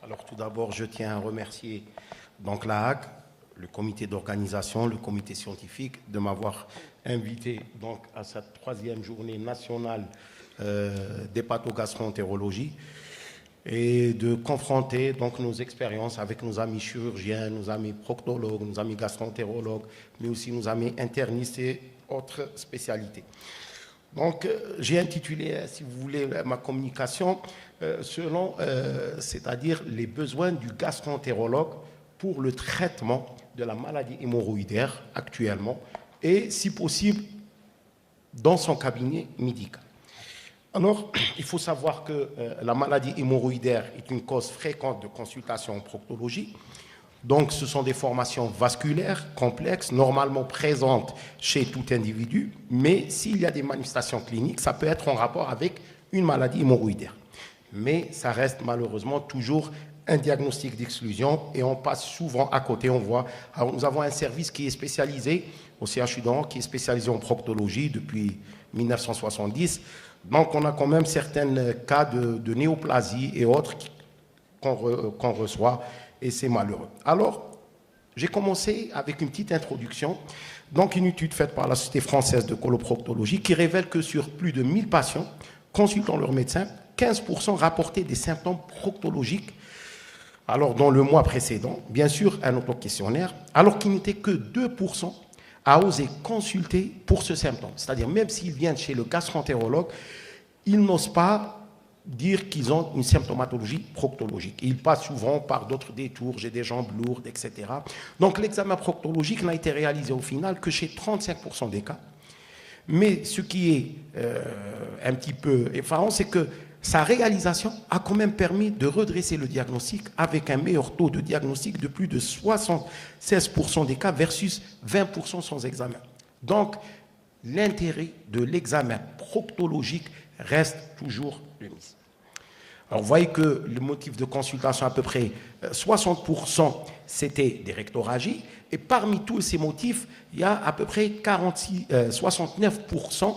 Alors tout d'abord, je tiens à remercier donc la HAC, le comité d'organisation, le comité scientifique de m'avoir invité donc à cette troisième journée nationale d'hépatogastro-entérologie et de confronter donc nos expériences avec nos amis chirurgiens, nos amis proctologues, nos amis gastro-entérologues, mais aussi nos amis internistes et autres spécialités. Donc, j'ai intitulé, si vous voulez, ma communication selon, c'est-à-dire les besoins du gastro-entérologue pour le traitement de la maladie hémorroïdaire actuellement et, si possible, dans son cabinet médical. Alors, il faut savoir que la maladie hémorroïdaire est une cause fréquente de consultation en proctologie. Donc, ce sont des formations vasculaires complexes, normalement présentes chez tout individu, mais s'il y a des manifestations cliniques, ça peut être en rapport avec une maladie hémorroïdaire. Mais ça reste malheureusement toujours un diagnostic d'exclusion et on passe souvent à côté, on voit. Alors, nous avons un service qui est spécialisé au CHU d'Oran, qui est spécialisé en proctologie depuis 1970. Donc, on a quand même certains cas de néoplasie et autres qu'on reçoit. Et c'est malheureux. Alors, j'ai commencé avec une petite introduction. Donc, une étude faite par la Société française de coloproctologie qui révèle que sur plus de 1000 patients consultant leur médecin, 15% rapportaient des symptômes proctologiques. Alors, dans le mois précédent, bien sûr, un auto-questionnaire, alors qu'il n'était que 2% à oser consulter pour ce symptôme. C'est-à-dire, même s'ils viennent chez le gastro-entérologue, ils n'osent pas dire qu'ils ont une symptomatologie proctologique. Ils passent souvent par d'autres détours, j'ai des jambes lourdes, etc. Donc l'examen proctologique n'a été réalisé au final que chez 35% des cas. Mais ce qui est un petit peu effarant, c'est que sa réalisation a quand même permis de redresser le diagnostic avec un meilleur taux de diagnostic de plus de 76% des cas versus 20% sans examen. Donc l'intérêt de l'examen proctologique reste toujours de mise. Alors, vous voyez que le motif de consultation, à peu près 60%, c'était des rectorragies. Et parmi tous ces motifs, il y a à peu près 69%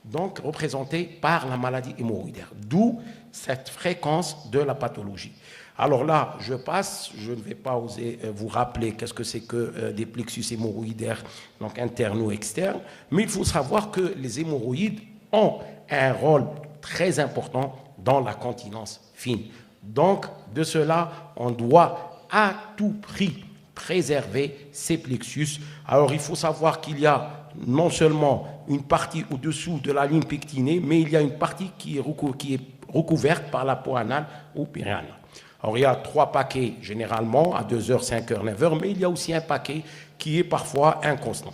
donc, représentés par la maladie hémorroïdaire. D'où cette fréquence de la pathologie. Alors là, je passe, je ne vais pas oser vous rappeler qu'est-ce que c'est que des plexus hémorroïdaires, donc internes ou externes, mais il faut savoir que les hémorroïdes ont un rôle très important dans la continence fine. Donc, de cela, on doit à tout prix préserver ces plexus. Alors, il faut savoir qu'il y a non seulement une partie au-dessous de la ligne pectinée, mais il y a une partie qui est recouverte par la peau anale ou périanale. Alors, il y a 3 paquets généralement à 2h, 5h, 9h, mais il y a aussi un paquet qui est parfois inconstant.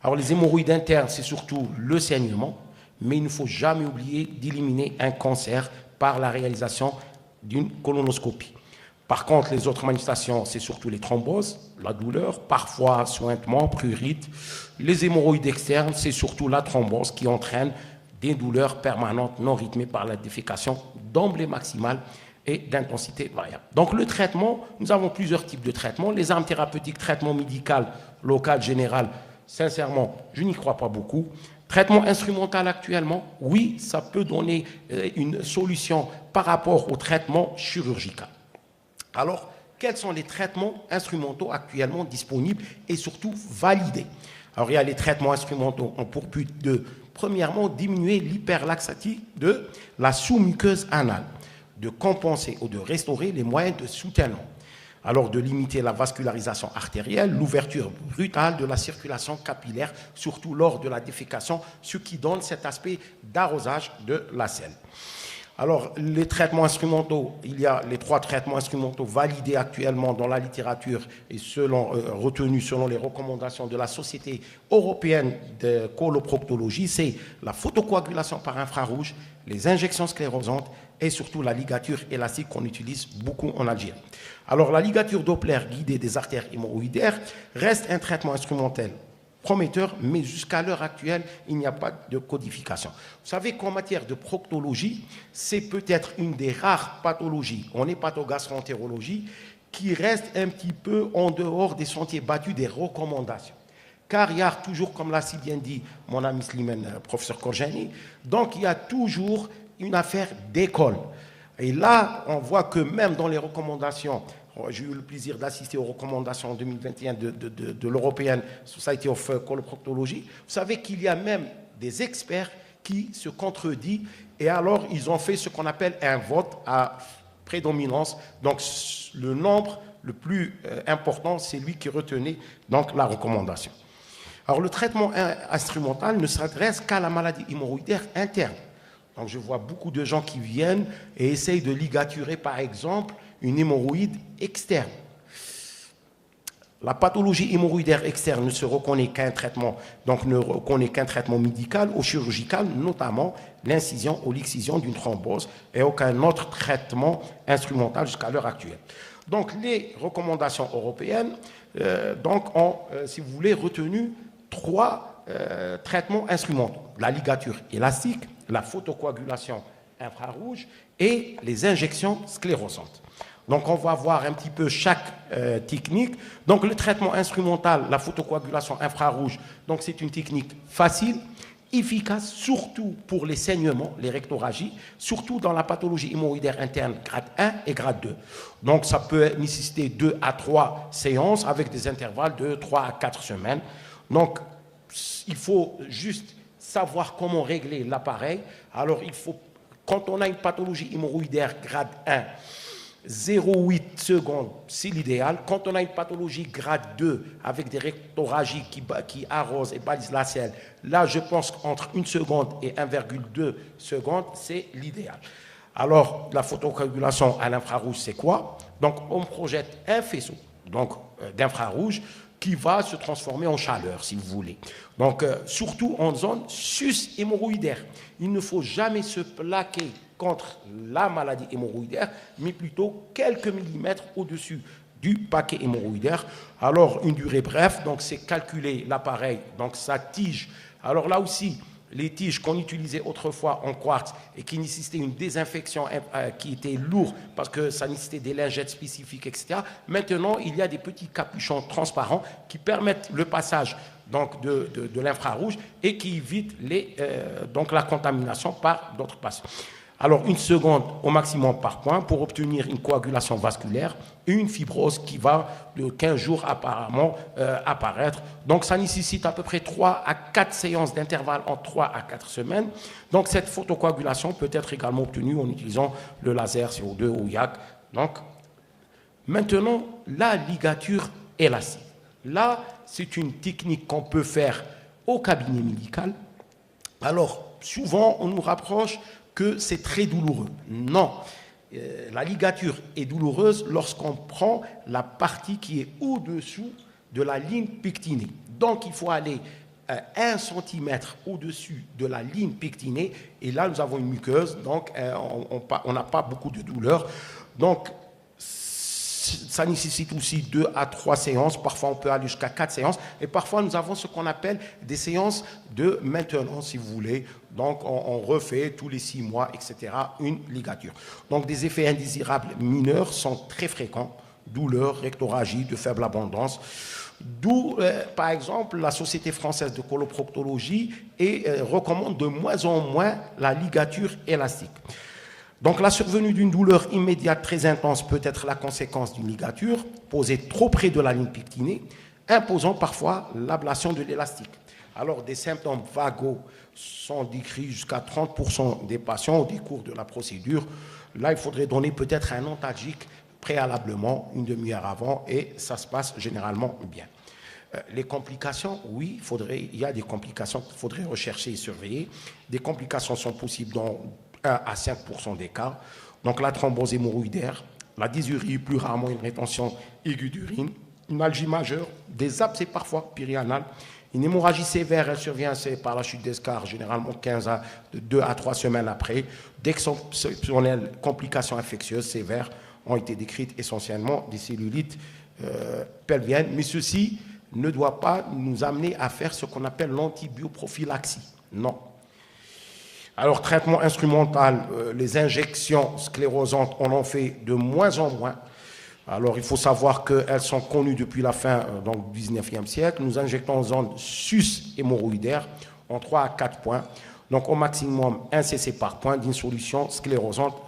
Alors, les hémorroïdes internes, c'est surtout le saignement, mais il ne faut jamais oublier d'éliminer un cancer par la réalisation d'une colonoscopie. Par contre, les autres manifestations, c'est surtout les thromboses, la douleur, parfois suintement, prurite. Les hémorroïdes externes, c'est surtout la thrombose qui entraîne des douleurs permanentes non rythmées par la défécation d'emblée maximale et d'intensité variable. Donc le traitement, nous avons plusieurs types de traitements. Les armes thérapeutiques, traitement médical, local, général, sincèrement, je n'y crois pas beaucoup. Traitement instrumental actuellement, oui, ça peut donner une solution par rapport au traitement chirurgical. Alors, quels sont les traitements instrumentaux actuellement disponibles et surtout validés? Alors, il y a les traitements instrumentaux ont pour but de, premièrement, diminuer l'hyperlaxatie de la sous-muqueuse anale, de compenser ou de restaurer les moyens de soutènement. Alors de limiter la vascularisation artérielle, l'ouverture brutale de la circulation capillaire, surtout lors de la défécation, ce qui donne cet aspect d'arrosage de la selle. Alors, les traitements instrumentaux, il y a les 3 traitements instrumentaux validés actuellement dans la littérature et retenus selon les recommandations de la Société européenne de coloproctologie, c'est la photocoagulation par infrarouge, les injections sclérosantes et surtout la ligature élastique qu'on utilise beaucoup en Algérie. Alors, la ligature Doppler guidée des artères hémorroïdaires reste un traitement instrumental prometteur, mais jusqu'à l'heure actuelle, il n'y a pas de codification. Vous savez qu'en matière de proctologie, c'est peut-être une des rares pathologies en hépatogastro-entérologie qui reste un petit peu en dehors des sentiers battus des recommandations. Car il y a toujours, comme l'a si bien dit mon ami Slimane, professeur Korjani, donc il y a toujours une affaire d'école. Et là, on voit que même dans les recommandations, j'ai eu le plaisir d'assister aux recommandations en 2021 de l'European Society of Coloproctology. Vous savez qu'il y a même des experts qui se contredisent, et alors ils ont fait ce qu'on appelle un vote à prédominance. Donc le nombre le plus important, c'est lui qui retenait donc la recommandation. Alors le traitement instrumental ne s'adresse qu'à la maladie hémorroïdaire interne. Donc je vois beaucoup de gens qui viennent et essayent de ligaturer par exemple une hémorroïde externe. La pathologie hémorroïdaire externe ne se reconnaît qu'un traitement, donc ne reconnaît qu'un traitement médical ou chirurgical, notamment l'incision ou l'excision d'une thrombose, et aucun autre traitement instrumental jusqu'à l'heure actuelle. Donc les recommandations européennes ont, si vous voulez, retenu 3 traitements instrumentaux: la ligature élastique, la photocoagulation infrarouge et les injections sclérosantes. Donc on va voir un petit peu chaque technique. Donc le traitement instrumental, la photocoagulation infrarouge, donc c'est une technique facile, efficace, surtout pour les saignements, les rectorragies, surtout dans la pathologie hémorroïdaire interne grade 1 et grade 2. Donc ça peut nécessiter 2 à 3 séances avec des intervalles de 3 à 4 semaines. Donc il faut juste savoir comment régler l'appareil. Alors il faut, quand on a une pathologie hémorroïdaire grade 1, 0,8 secondes, c'est l'idéal. Quand on a une pathologie grade 2 avec des rectorragies qui arrosent et balisent la selle, là, je pense qu'entre 1 seconde et 1,2 secondes, c'est l'idéal. Alors, la photocoagulation à l'infrarouge, c'est quoi? Donc, on projette un faisceau d'infrarouge qui va se transformer en chaleur, si vous voulez. Donc, surtout en zone sus-hémorroïdaire. Il ne faut jamais se plaquer contre la maladie hémorroïdaire, mais plutôt quelques millimètres au-dessus du paquet hémorroïdaire. Alors, une durée brève, donc c'est calculer l'appareil, donc sa tige. Alors là aussi, les tiges qu'on utilisait autrefois en quartz et qui nécessitaient une désinfection qui était lourde parce que ça nécessitait des lingettes spécifiques, etc. Maintenant, il y a des petits capuchons transparents qui permettent le passage donc, de l'infrarouge et qui évitent donc la contamination par d'autres patients. Alors, 1 seconde au maximum par point pour obtenir une coagulation vasculaire et une fibrose qui va de 15 jours apparemment apparaître. Donc, ça nécessite à peu près 3 à 4 séances d'intervalle en 3 à 4 semaines. Donc, cette photocoagulation peut être également obtenue en utilisant le laser CO2 ou YAG. Donc, maintenant, la ligature élastique. Là, c'est une technique qu'on peut faire au cabinet médical. Alors, souvent, on nous rapproche que c'est très douloureux. Non, la ligature est douloureuse lorsqu'on prend la partie qui est au-dessous de la ligne pectinée. Donc, il faut aller 1 cm au-dessus de la ligne pectinée, et là, nous avons une muqueuse, donc on n'a pas beaucoup de douleur. Donc, ça nécessite aussi 2 à 3 séances, parfois on peut aller jusqu'à 4 séances, et parfois nous avons ce qu'on appelle des séances de maintenance, si vous voulez. Donc on refait tous les 6 mois, etc., une ligature. Donc des effets indésirables mineurs sont très fréquents: douleurs, rectorragie de faible abondance. D'où, par exemple, la Société française de coloproctologie recommande de moins en moins la ligature élastique. Donc la survenue d'une douleur immédiate très intense peut être la conséquence d'une ligature posée trop près de la ligne pectinée, imposant parfois l'ablation de l'élastique. Alors des symptômes vagos sont décrits jusqu'à 30% des patients au décours de la procédure. Là, il faudrait donner peut-être un antalgique préalablement, une demi-heure avant, et ça se passe généralement bien. Les complications, oui, il y a des complications qu'il faudrait rechercher et surveiller. Des complications sont possibles dans 1 à 5% des cas. Donc la thrombose hémorroïdaire, la dysurie, plus rarement une rétention aiguë d'urine, une algie majeure, des abcès parfois périanales, une hémorragie sévère, elle survient par la chute d'escarre, généralement 2 à 3 semaines après. D'exceptionnelles complications infectieuses sévères ont été décrites, essentiellement des cellulites pelviennes, mais ceci ne doit pas nous amener à faire ce qu'on appelle l'antibioprophylaxie. Non. Alors, traitement instrumental, les injections sclérosantes, on en fait de moins en moins. Alors, il faut savoir qu'elles sont connues depuis la fin du 19e siècle. Nous injectons en zone sus-hémorroïdaire en 3 à 4 points. Donc, au maximum, 1 cc par point d'une solution sclérosante.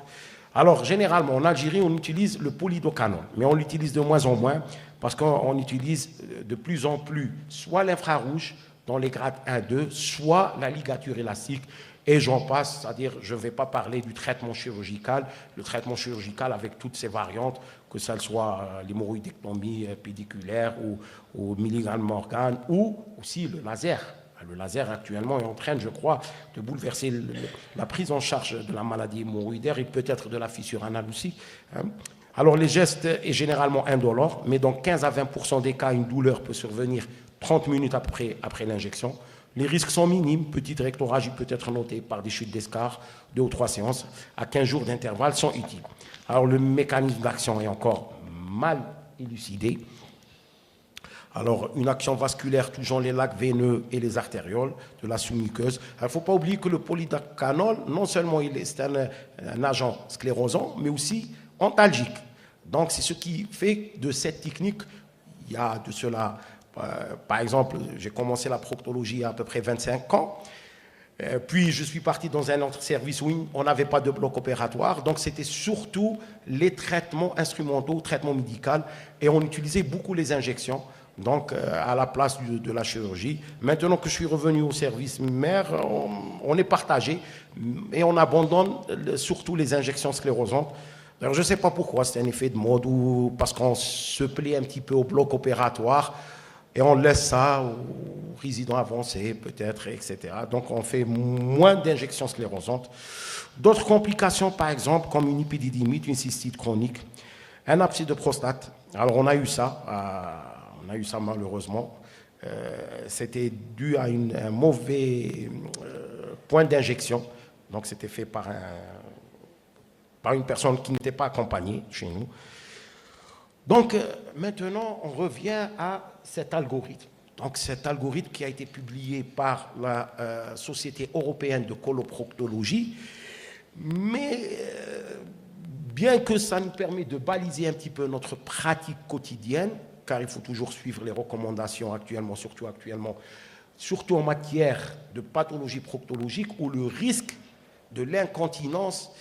Alors, généralement, en Algérie, on utilise le polidocanol, mais on l'utilise de moins en moins parce qu'on utilise de plus en plus soit l'infrarouge dans les grades 1, 2, soit la ligature élastique, et j'en passe, c'est-à-dire je ne vais pas parler du traitement chirurgical, le traitement chirurgical avec toutes ses variantes, que ce soit l'hémorroïdectomie pédiculaire ou Milligan Morgan, ou aussi le laser. Le laser actuellement est en train, je crois, de bouleverser la prise en charge de la maladie hémorroïdaire et peut-être de la fissure anale aussi. Alors les gestes est généralement indolore, mais dans 15 à 20% des cas, une douleur peut survenir 30 minutes après l'injection. Les risques sont minimes, petite rectorragie peut être notée par des chutes d'escar, 2 ou 3 séances à 15 jours d'intervalle sont utiles. Alors le mécanisme d'action est encore mal élucidé. Alors, une action vasculaire touchant les lacs veineux et les artérioles de la sous-muqueuse. Il ne faut pas oublier que le polidocanol, non seulement c'est un agent sclérosant, mais aussi antalgique. Donc, c'est ce qui fait de cette technique, il y a de cela, par exemple, j'ai commencé la proctologie il y a à peu près 25 ans. Puis je suis parti dans un autre service où on n'avait pas de bloc opératoire, donc c'était surtout les traitements instrumentaux, traitements médicaux, et on utilisait beaucoup les injections. Donc, à la place de la chirurgie. Maintenant que je suis revenu au service mère, on est partagé et on abandonne surtout les injections sclérosantes. Alors, je ne sais pas pourquoi, c'est un effet de mode ou parce qu'on se plaît un petit peu au bloc opératoire et on laisse ça aux résidents avancés, peut-être, etc. Donc, on fait moins d'injections sclérosantes. D'autres complications, par exemple, comme une épididymite, une cystite chronique, un abcès de prostate. Alors, on a eu ça. On a eu ça malheureusement. C'était dû à un mauvais point d'injection. Donc c'était fait par une personne qui n'était pas accompagnée chez nous. Donc maintenant, on revient à cet algorithme. Donc cet algorithme qui a été publié par la Société européenne de coloproctologie. Mais bien que ça nous permet de baliser un petit peu notre pratique quotidienne, car il faut toujours suivre les recommandations actuellement, surtout en matière de pathologie proctologique, où le risque de l'incontinence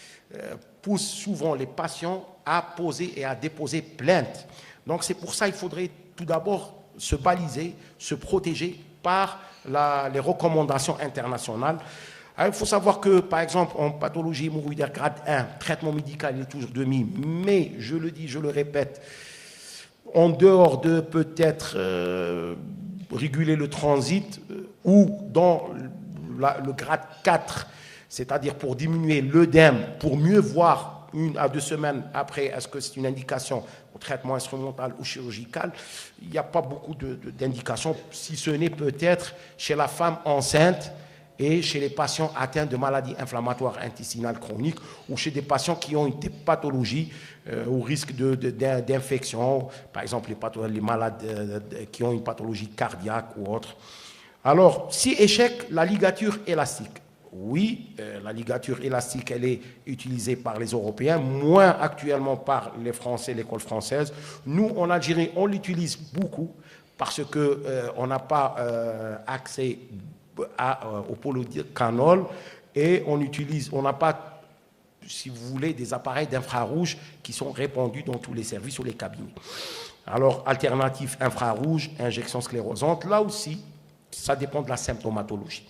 pousse souvent les patients à poser et à déposer plainte. Donc c'est pour ça qu'il faudrait tout d'abord se baliser, se protéger par les recommandations internationales. Alors, il faut savoir que, par exemple, en pathologie hémorroïdaire grade 1, traitement médical est toujours demi, mais je le dis, je le répète, en dehors de peut-être réguler le transit ou dans le grade 4, c'est-à-dire pour diminuer l'œdème, pour mieux voir 1 à 2 semaines après, est-ce que c'est une indication au traitement instrumental ou chirurgical, il n'y a pas beaucoup d'indications, si ce n'est peut-être chez la femme enceinte et chez les patients atteints de maladies inflammatoires intestinales chroniques ou chez des patients qui ont une pathologie au risque d'infection, par exemple les malades qui ont une pathologie cardiaque ou autre. Alors, si échec, la ligature élastique. Oui, la ligature élastique, elle est utilisée par les Européens, moins actuellement par les Français, l'école française. Nous, en Algérie, on l'utilise beaucoup parce qu'on n'a pas accès au polidocanol et on n'a pas, si vous voulez, des appareils d'infrarouge qui sont répandus dans tous les services ou les cabinets. Alors, alternative infrarouge, injection sclérosante, là aussi, ça dépend de la symptomatologie.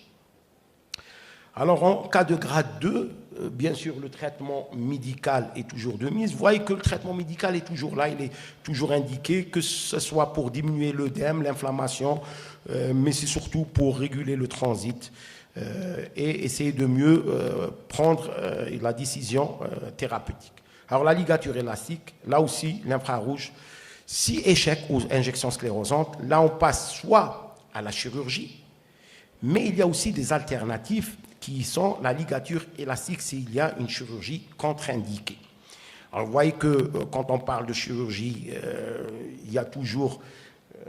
Alors, en cas de grade 2, bien sûr, le traitement médical est toujours de mise. Vous voyez que le traitement médical est toujours là, il est toujours indiqué, que ce soit pour diminuer l'œdème, l'inflammation, mais c'est surtout pour réguler le transit et essayer de mieux prendre la décision thérapeutique. Alors, la ligature élastique, là aussi, l'infrarouge, si échec aux injections sclérosantes, là, on passe soit à la chirurgie, mais il y a aussi des alternatives qui sont la ligature élastique s'il y a une chirurgie contre-indiquée. Alors vous voyez que quand on parle de chirurgie, il y a toujours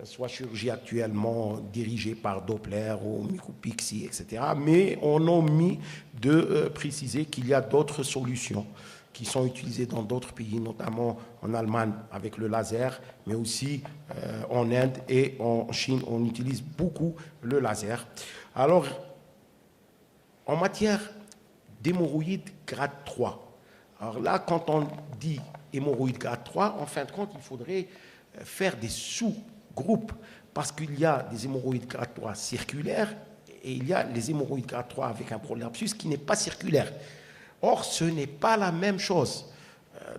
soit chirurgie actuellement dirigée par Doppler ou Micropixie, etc. Mais on a omis de préciser qu'il y a d'autres solutions qui sont utilisées dans d'autres pays, notamment en Allemagne avec le laser, mais aussi en Inde et en Chine, on utilise beaucoup le laser. Alors, en matière d'hémorroïdes grade 3, Alors là, quand on dit hémorroïdes grade 3, en fin de compte, il faudrait faire des sous-groupes, parce qu'il y a des hémorroïdes grade 3 circulaires et il y a les hémorroïdes grade 3 avec un prolapsus qui n'est pas circulaire. Or, ce n'est pas la même chose.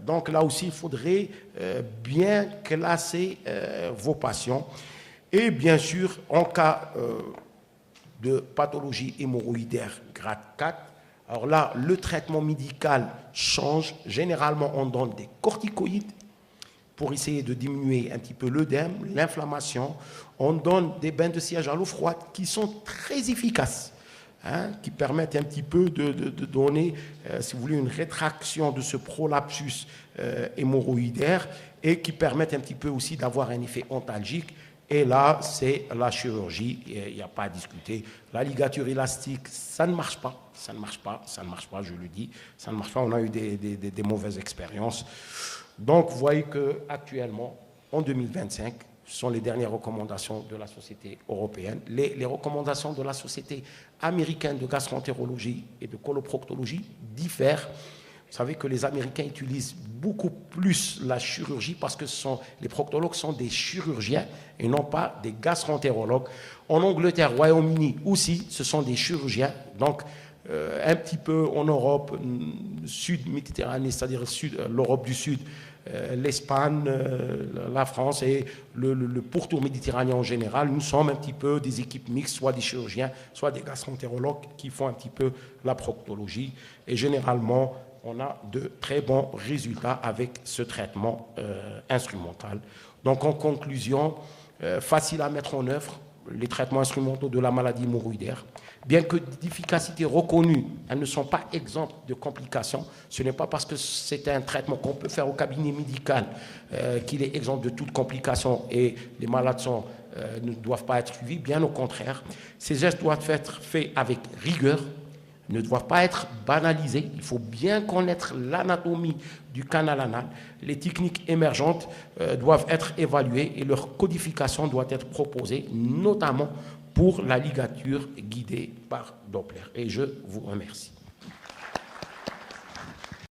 Donc là aussi, il faudrait bien classer vos patients. Et bien sûr, en cas de pathologie hémorroïdaire grade 4, alors là, le traitement médical change. Généralement, on donne des corticoïdes pour essayer de diminuer un petit peu l'œdème, l'inflammation. On donne des bains de siège à l'eau froide qui sont très efficaces, hein, qui permettent un petit peu de donner, si vous voulez, une rétraction de ce prolapsus hémorroïdaire et qui permettent un petit peu aussi d'avoir un effet ontalgique. Et là, c'est la chirurgie, il n'y a pas à discuter. La ligature élastique, ça ne marche pas, ça ne marche pas, ça ne marche pas, je le dis, ça ne marche pas, on a eu des mauvaises expériences. Donc, vous voyez qu'actuellement, en 2025, ce sont les dernières recommandations de la Société européenne. Les recommandations de la Société américaine de gastroentérologie et de coloproctologie diffèrent. Vous savez que les Américains utilisent beaucoup plus la chirurgie parce que les proctologues sont des chirurgiens et non pas des gastroentérologues. En Angleterre, Royaume-Uni aussi, ce sont des chirurgiens. Donc, un petit peu en Europe, sud-Méditerranée, c'est-à-dire l'Europe du Sud, l'Espagne, la France et le pourtour méditerranéen en général, nous sommes un petit peu des équipes mixtes, soit des chirurgiens, soit des gastroentérologues qui font un petit peu la proctologie. Et généralement, on a de très bons résultats avec ce traitement instrumental. Donc, en conclusion, facile à mettre en œuvre, les traitements instrumentaux de la maladie hémorroïdaire. Bien que d'efficacité reconnue, elles ne sont pas exemptes de complications. Ce n'est pas parce que c'est un traitement qu'on peut faire au cabinet médical qu'il est exempt de toute complication et les malades ne doivent pas être suivis. Bien au contraire, ces gestes doivent être faits avec rigueur, ne doivent pas être banalisés. Il faut bien connaître l'anatomie du canal anal. Les techniques émergentes doivent être évaluées et leur codification doit être proposée, notamment pour la ligature guidée par Doppler. Et je vous remercie.